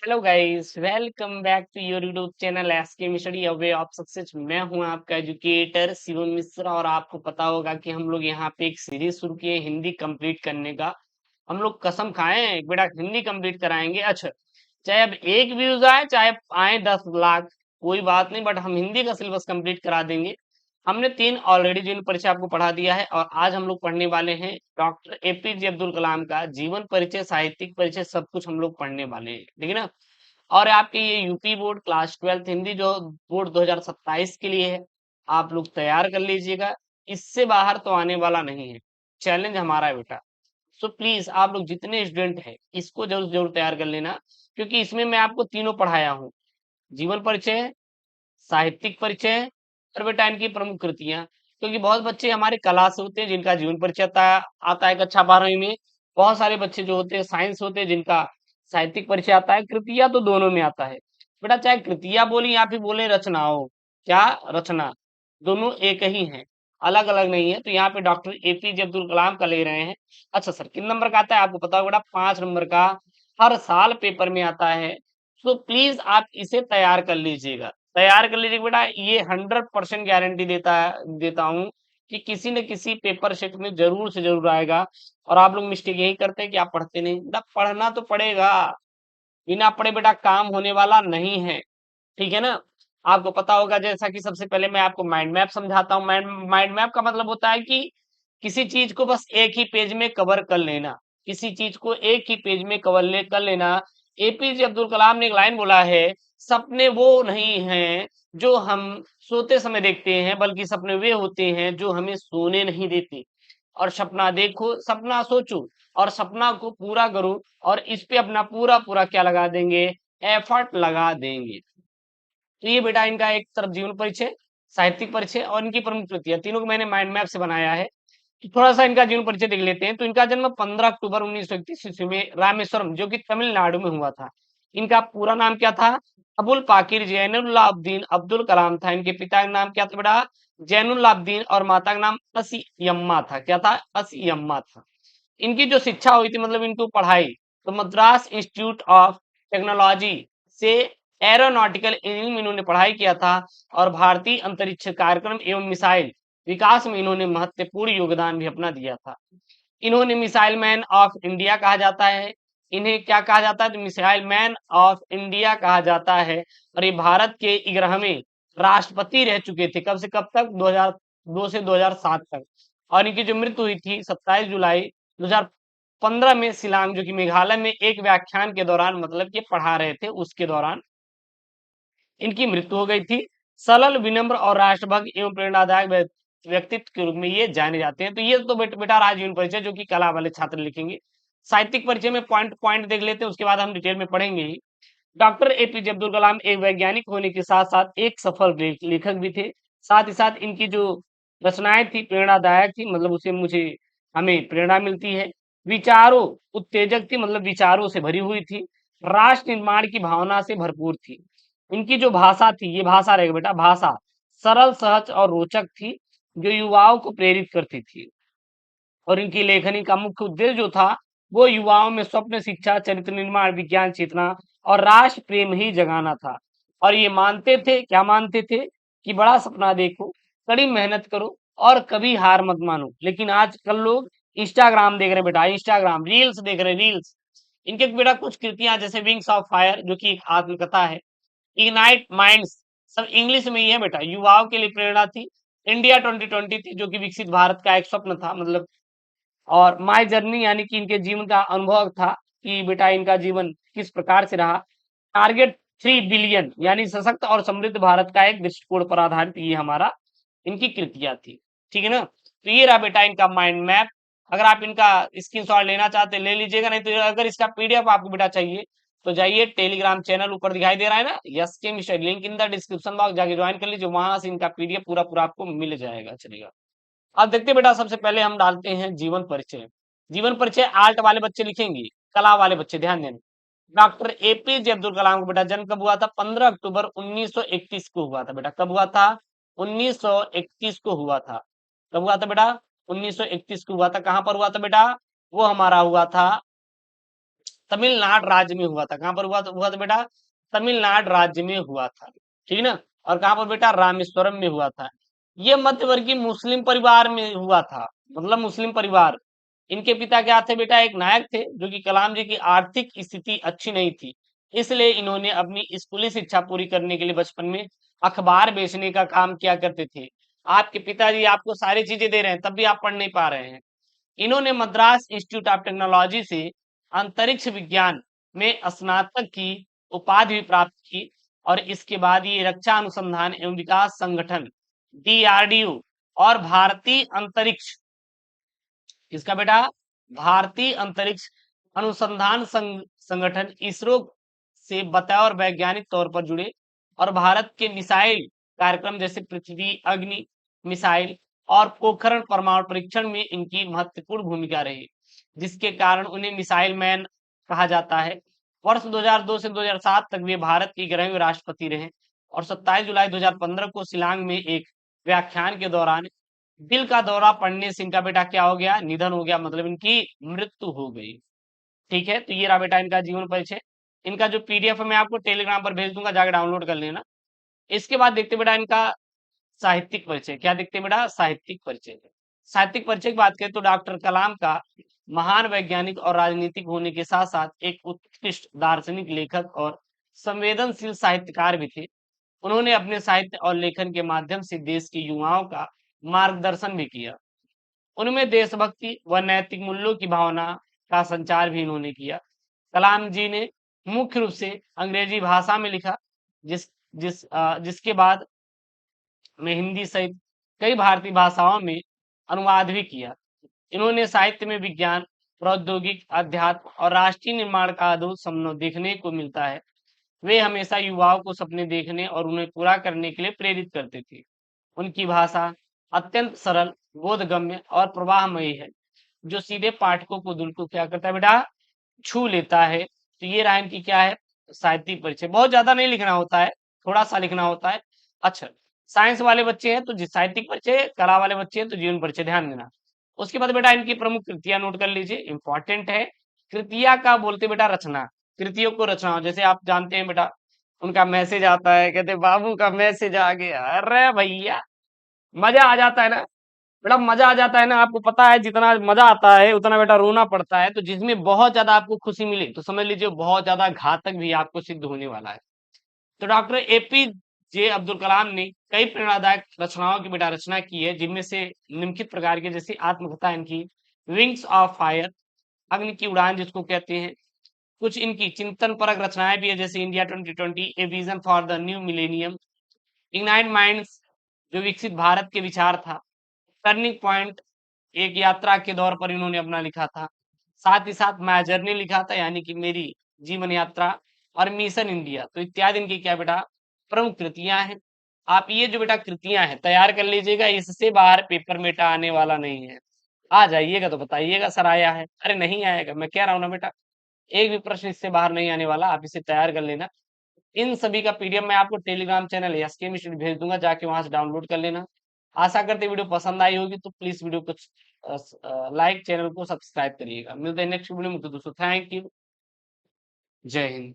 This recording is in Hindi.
Hello guys, welcome back to your YouTube channel SK study a way of success. मैं हूं आपका एजुकेटर शिवम मिश्रा और आपको पता होगा कि हम लोग यहाँ पे एक सीरीज शुरू किए हैं हिंदी कंप्लीट करने का। हम लोग कसम खाए हैं बेटा हिंदी कंप्लीट कराएंगे। अच्छा, चाहे अब एक व्यूज आए चाहे आए 10 लाख, कोई बात नहीं, बट हम हिंदी का सिलेबस कंप्लीट करा देंगे। हमने 3 ऑलरेडी जिन परिचय आपको पढ़ा दिया है और आज हम लोग पढ़ने वाले हैं डॉक्टर एपीजे अब्दुल कलाम का जीवन परिचय, साहित्यिक परिचय, सब कुछ हम लोग पढ़ने वाले हैं, ठीक है ना। और आपके ये यूपी बोर्ड क्लास 12 हिंदी जो बोर्ड 2027 के लिए है, आप लोग तैयार कर लीजिएगा। इससे बाहर तो आने वाला नहीं है, चैलेंज हमारा है बेटा। सो प्लीज आप लोग जितने स्टूडेंट हैं इसको जरूर जरूर तैयार कर लेना, क्योंकि इसमें मैं आपको तीनों पढ़ाया हूँ। जीवन परिचय, साहित्यिक परिचय और बेटा इनकी प्रमुख कृतियां। क्योंकि बहुत बच्चे हमारे कला से होते हैं जिनका जीवन परिचय आता है कक्षा 12वीं में। बहुत सारे बच्चे जो होते हैं साइंस होते हैं जिनका साहित्यिक परिचय आता है। कृतियां तो दोनों में आता है बेटा, चाहे कृतियां बोली या फिर बोले रचनाओं। क्या रचना, दोनों एक ही हैं, अलग अलग नहीं है। तो यहाँ पे डॉक्टर एपीजे अब्दुल कलाम का ले रहे हैं। अच्छा सर, कितने नंबर का आता है आपको पता होगा बेटा? 5 नंबर का हर साल पेपर में आता है। तो प्लीज आप इसे तैयार कर लीजिएगा, तैयार कर लीजिएगा बेटा। ये 100% गारंटी देता हूँ कि किसी न किसी पेपर सेट में जरूर से जरूर आएगा। और आप लोग मिस्टेक यही करते हैं कि आप पढ़ते नहीं बेटा, पढ़ना तो पड़ेगा। बिना पढ़े बेटा काम होने वाला नहीं है, ठीक है ना। आपको पता होगा, जैसा कि सबसे पहले मैं आपको माइंड मैप समझाता हूँ। माइंड मैप का मतलब होता है कि किसी चीज को बस एक ही पेज में कवर कर लेना। किसी चीज को एक ही पेज में कर लेना। एपीजे अब्दुल कलाम ने एक लाइन बोला है, सपने वो नहीं हैं जो हम सोते समय देखते हैं, बल्कि सपने वे होते हैं जो हमें सोने नहीं देते। और सपना देखो, सपना सोचो और सपना को पूरा करो, और इस पे अपना पूरा पूरा क्या लगा देंगे? एफर्ट लगा देंगे। तो ये बेटा इनका एक तरफ जीवन परिचय, साहित्यिक परिचय और इनकी प्रमुख कृतियां, तीनों को मैंने माइंड मैप से बनाया है। तो थोड़ा सा इनका जीवन परिचय देख लेते हैं। तो इनका जन्म 15 अक्टूबर 1931 ईस्वी में रामेश्वरम, जो कि तमिलनाडु में हुआ था। इनका पूरा नाम क्या था? अबुल पाकिर जैनुल्लाब्दीन अब्दुल कलाम था। इनके पिता का नाम क्या था बेटा? जैनुल्लाब्दीन। और माता का नाम असीयम्मा था। क्या था? असीयम्मा था। इनकी जो शिक्षा हुई थी, मतलब इनको पढ़ाई, तो मद्रास इंस्टीट्यूट ऑफ टेक्नोलॉजी से एरोनॉटिकल इंजीनियरिंग में इन्होंने पढ़ाई किया था। और भारतीय अंतरिक्ष कार्यक्रम एवं मिसाइल विकास में इन्होंने महत्वपूर्ण योगदान भी अपना दिया था। इन्होंने मिसाइल मैन ऑफ इंडिया कहा जाता है। इन्हें क्या कहा जाता है? तो मिसाइल मैन ऑफ इंडिया कहा जाता है। और ये भारत के 11वें राष्ट्रपति रह चुके थे। कब से कब तक? 2002 से 2007 तक। और इनकी जो मृत्यु हुई थी 27 जुलाई 2015 में शिलांग, जो कि मेघालय में, एक व्याख्यान के दौरान, मतलब कि पढ़ा रहे थे उसके दौरान इनकी मृत्यु हो गई थी। सरल, विनम्र और राष्ट्रभक्त एवं प्रेरणादायक व्यक्तित्व के रूप में ये जाने जाते हैं। तो ये तो बेटा राजजीवन परिचय, जो कि कला वाले छात्र लिखेंगे। साहित्यिक परिचय में पॉइंट पॉइंट देख लेते हैं, उसके बाद हम डिटेल में पढ़ेंगे ही। डॉक्टर एपीजे अब्दुल कलाम एक वैज्ञानिक होने के साथ साथ एक सफल लेखक भी थे। साथ ही साथ इनकी जो रचनाएं थी प्रेरणादायक थी, मतलब उसे मुझे हमें प्रेरणा मिलती है। विचारों उत्तेजक थी, मतलब विचारों से भरी हुई थी। राष्ट्र निर्माण की भावना से भरपूर थी। इनकी जो भाषा थी, ये भाषा रहेगा बेटा, भाषा सरल, सहज और रोचक थी, जो युवाओं को प्रेरित करती थी। और इनकी लेखनी का मुख्य उद्देश्य जो था, वो युवाओं में स्वप्न, शिक्षा, चरित्र निर्माण, विज्ञान चेतना और राष्ट्र प्रेम ही जगाना था। और ये मानते थे, क्या मानते थे? कि बड़ा सपना देखो, कड़ी मेहनत करो और कभी हार मत मानो। लेकिन आजकल लोग इंस्टाग्राम देख रहे बेटा, इंस्टाग्राम रील्स देख रहे, रील्स। इनके बेटा कुछ कृतियां जैसे विंग्स ऑफ फायर, जो कि एक आत्मकथा है। इग्नाइट माइंड्स, सब इंग्लिश में ही है बेटा, युवाओं के लिए प्रेरणा थी। इंडिया 2020 थी, जो कि विकसित भारत का एक स्वप्न था, मतलब। और माय जर्नी, यानी कि इनके जीवन का अनुभव था कि बेटा इनका जीवन किस प्रकार से रहा। टारगेट 3 बिलियन, यानी सशक्त और समृद्ध भारत का एक दृष्टिकोण पर आधारित ये हमारा इनकी कृतियां थी, ठीक है ना। तो ये रहा बेटा इनका माइंड मैप। अगर आप इनका स्क्रीनशॉट लेना चाहते ले लीजिएगा, नहीं तो अगर इसका पीडीएफ आपको बेटा चाहिए तो जाइए टेलीग्राम चैनल ऊपर दिखाई दे रहा है ना, यस के mister, link in the description box, जाके ज्वाइन कर लीजिए, वहां से इनका पीडीएफ पूरा पूरा आपको मिल जाएगा। चलिएगा, अब देखते हैं बेटा, सबसे पहले हम डालते हैं जीवन परिचय। जीवन परिचय आर्ट वाले बच्चे लिखेंगे, कला वाले बच्चे ध्यान देना। डॉक्टर एपीजे अब्दुल कलाम का बेटा जन्म कब हुआ था? 15 अक्टूबर 1931 को हुआ था बेटा। कब हुआ था? 1931 को हुआ था। कब हुआ था बेटा? 1931 को हुआ था। कहां पर हुआ था बेटा? वो हमारा हुआ था तमिलनाडु राज्य में हुआ था। कहाँ पर हुआ था बेटा? तमिलनाडु राज्य में हुआ था। ठीक ना? और कहाँ पर बेटा? रामेश्वरम में हुआ था। ये मध्यवर्गीय मुस्लिम परिवार में हुआ था, मतलब मुस्लिम परिवार। इनके पिता क्या थे बेटा? एक नायक थे, जो कि कलाम जी की आर्थिक स्थिति अच्छी नहीं थी। इसलिए इन्होंने अपनी स्कूली शिक्षा पूरी करने के लिए बचपन में अखबार बेचने का काम किया करते थे। आपके पिताजी आपको सारी चीजें दे रहे हैं, तब भी आप पढ़ नहीं पा रहे हैं। इन्होंने मद्रास इंस्टीट्यूट ऑफ टेक्नोलॉजी से अंतरिक्ष विज्ञान में स्नातक की उपाधि भी प्राप्त की, और इसके बाद ये रक्षा अनुसंधान एवं विकास संगठन DRDO और भारतीय अंतरिक्ष, किसका बेटा? भारतीय अंतरिक्ष अनुसंधान संगठन इसरो से बतौर वैज्ञानिक तौर पर जुड़े, और भारत के मिसाइल कार्यक्रम जैसे पृथ्वी अग्नि मिसाइल और पोखरण परमाणु परीक्षण में इनकी महत्वपूर्ण भूमिका रही, जिसके कारण उन्हें मिसाइल मैन कहा जाता है। वर्ष 2002 से 2007 तक वे भारत के 11वें राष्ट्रपति रहे, और 27 जुलाई 2015 को शिलांग में एक व्याख्यान के दौरान दिल का दौरा पड़ने से इनका बेटा क्या हो गया? निधन हो गया, मतलब इनकी मृत्यु हो गई। ठीक है, तो ये रहा बेटा इनका जीवन परिचय। इनका जो PDF है मैं आपको टेलीग्राम पर भेज दूंगा, जाकर डाउनलोड कर लेना। इसके बाद देखते बेटा इनका साहित्यिक परिचय। क्या देखते हैं बेटा? साहित्यिक परिचय। साहित्यिक परिचय की बात करें तो डॉक्टर कलाम का महान वैज्ञानिक और राजनीतिक होने के साथ साथ एक उत्कृष्ट दार्शनिक लेखक और संवेदनशील साहित्यकार भी थे। उन्होंने अपने साहित्य और लेखन के माध्यम से देश के युवाओं का मार्गदर्शन भी किया। उनमें देशभक्ति व नैतिक मूल्यों की भावना का संचार भी इन्होंने किया। कलाम जी ने मुख्य रूप से अंग्रेजी भाषा में लिखा, जिसके बाद में हिंदी सहित कई भारतीय भाषाओं में अनुवाद भी किया। इन्होंने साहित्य में विज्ञान, प्रौद्योगिक, अध्यात्म और राष्ट्रीय निर्माण का अद्भुत समन्वय देखने को मिलता है। वे हमेशा युवाओं को सपने देखने और उन्हें पूरा करने के लिए प्रेरित करते थे। उनकी भाषा अत्यंत सरल, बोधगम्य और प्रवाहमयी है, जो सीधे पाठकों को दिल को क्या करता है बेटा? छू लेता है। तो ये रहा इनकी क्या है? साहित्यिक परिचय। बहुत ज्यादा नहीं लिखना होता है, थोड़ा सा लिखना होता है। अच्छा, साइंस वाले बच्चे हैं तो साहित्यिक परिचय, कला वाले बच्चे हैं तो जीवन परिचय, ध्यान देना। उसके बाद बेटा इनकी प्रमुख कृतियां नोट कर लीजिए, इंपॉर्टेंट है। कृतियां का बोलते बेटा रचना, कृतियों को रचना। जैसे आप जानते हैं बेटा, उनका मैसेज आता है, कहते बाबू का मैसेज आ गया, अरे भैया मजा आ जाता है ना बेटा, मजा आ जाता है ना। आपको पता है जितना मजा आता है उतना बेटा रोना पड़ता है। तो जिसमें बहुत ज्यादा आपको खुशी मिले तो समझ लीजिए बहुत ज्यादा घातक भी आपको सिद्ध होने वाला है। तो डॉक्टर APJ अब्दुल कलाम ने कई प्रेरणादायक रचनाओं की बेटा रचना की है, जिनमें से निम्नलिखित प्रकार के, जैसे आत्मकथा इनकी विंग्स ऑफ फायर, अग्नि की उड़ान जिसको कहते हैं। कुछ इनकी चिंतन परक रचनाएं भी है, जैसे India 2020, a vision for the new millennium, ignite minds जो विकसित भारत के विचार था, टर्निंग पॉइंट एक यात्रा के दौर पर इन्होंने अपना लिखा था। साथ ही साथ माय जर्नी लिखा था, यानी कि मेरी जीवन यात्रा, और मिशन इंडिया। तो इत्यादि इनकी क्या बेटा? प्रमुख कृतियां हैं। आप ये जो बेटा कृतियां हैं तैयार कर लीजिएगा, इससे बाहर पेपर में बेटा आने वाला नहीं है। आ जाइएगा तो बताइएगा सर आया है, अरे नहीं आएगा, मैं कह रहा हूं ना बेटा, एक भी प्रश्न इससे बाहर नहीं आने वाला। आप इसे तैयार कर लेना। इन सभी का PDF मैं आपको टेलीग्राम चैनल SK मिशन भेज दूंगा, जाके वहां से डाउनलोड कर लेना। आशा करते वीडियो पसंद आई होगी, तो प्लीज वीडियो को लाइक, चैनल को सब्सक्राइब करिएगा। मिलते हैं नेक्स्ट वीडियो में, तो दोस्तों थैंक यू, जय हिंद।